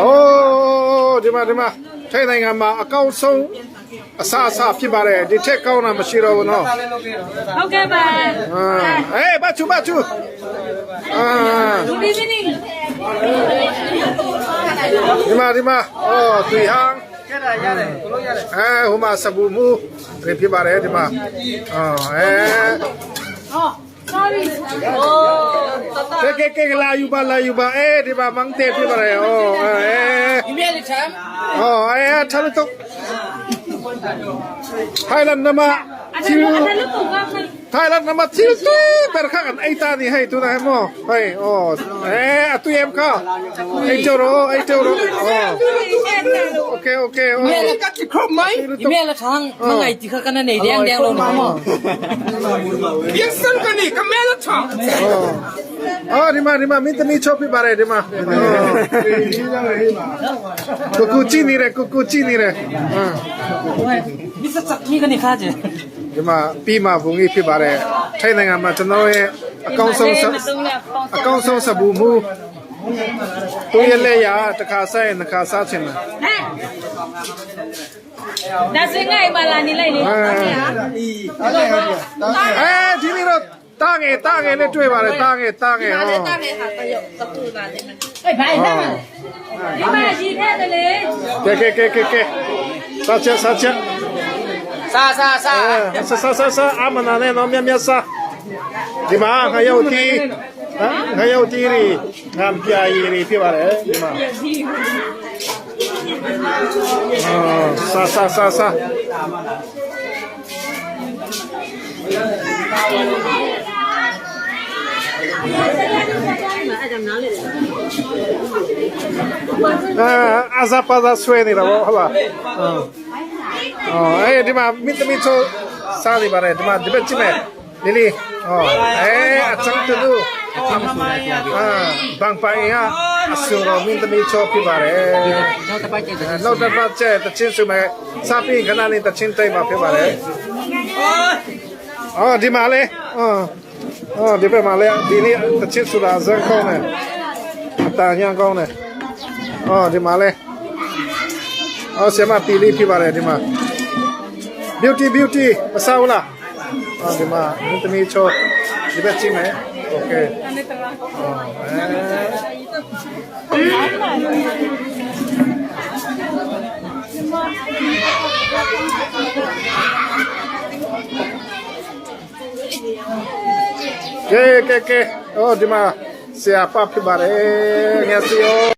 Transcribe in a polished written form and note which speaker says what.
Speaker 1: โอ้ဒီမှာထိုင်နိုင်ငံမှာအကောင့်ဆုံးအစားဖြစ်ပါတယ်ဒီချက်ကောင်းတာမရှိတော့ဘူးနော်
Speaker 2: ဟုတ်ကဲ့ပါ
Speaker 1: ဘာချူ
Speaker 2: Good evening
Speaker 1: ဒီမှာသူဟန်ရတယ်ဘလို့ရတယ်ဟိုမှာစပူမှုဖြစ်ပါတယ်ဒီမှာ
Speaker 2: sorry
Speaker 1: ကဲလာယူပါဒီမှာမန်းတဲ့ဖြစ်ပါတယ်
Speaker 2: ဒီမြဲလေးချမ်း
Speaker 1: ထားလို့တော့ထိုင်လန်နမချီထိုင်လန်နမချီper kan ai ta ni hai tu na mo hai tu em ka ai choro okay
Speaker 2: မြဲလေးကတ်ခရမိုင်းဒီမြဲလေးထန်းမငိုင်တိခကနနေแดงလို့နော်မော
Speaker 3: ပြန်စံကနေကမဲလေးထန်း
Speaker 1: ဒီမှာမင်းသမီးချောပြပါတယ်ဒီမှာကိုကူချီနေတယ်
Speaker 2: ဒီစက်ကြီးကနေခါကြ
Speaker 1: ဒီမှာပြီးမှဘုံကြီးဖြစ်ပါတယ်ထိုင်းနိုင်ငံမှာကျွန်တော်ရဲ့အကောင့်ဆုံးစပူမှုကိုရလေရတခါဆိုင်နှစ်ခါစားချင်တယ်
Speaker 2: ဒါစင်ငိုင်မလာနေလိုက်လေ
Speaker 1: ဒီနေ့တော့တာငယ်နဲ့တွေ့ပါတယ်တာငယ်
Speaker 2: ဟာတရုတ်တပူလာတယ်ဘာလဲဒီမှာရှိခဲ့တယ်လေ
Speaker 1: ကဲစားချက်စားအမနာနဲ့တော့မြတ်စားဒီမှာငါရောက်တီရီငါပြာရီဖြစ်ပါတယ်ဒီမှာစားอาซาปาซาสวยนี่ละဟုတ်လားဒီမှာမိတမီချိုစားနေပါတယ်ဒီမှာဒီဘက်ကြည့်မယ်လီလီအချမ်းတူဘန်ပိုင်ရအဆူရောမိတမီချိုပြပါတယ်နောက်တစ်ပတ်ကျတချင်းစုမယ်စားပြီးခဏလေးတချင်းတိုင်းမှာဖြစ်ပါတယ်ဒီမှာလေဒီဘက်မှာလေဒီနေ့တချင်းစုတာဇန်ကောင်းတယ်အတန်ညာကောင်းတယ်ဒီမှာလေဆရာမပီလေးဖြစ်ပါတယ်ဒီမှာ beauty မစားဘူးလားဒီမှာမိတမီချိုဒီဘက်ကြည့်မယ်โอเคကဲဒီမှာဆရာပဖြစ်ပါတယ်ငါစီယော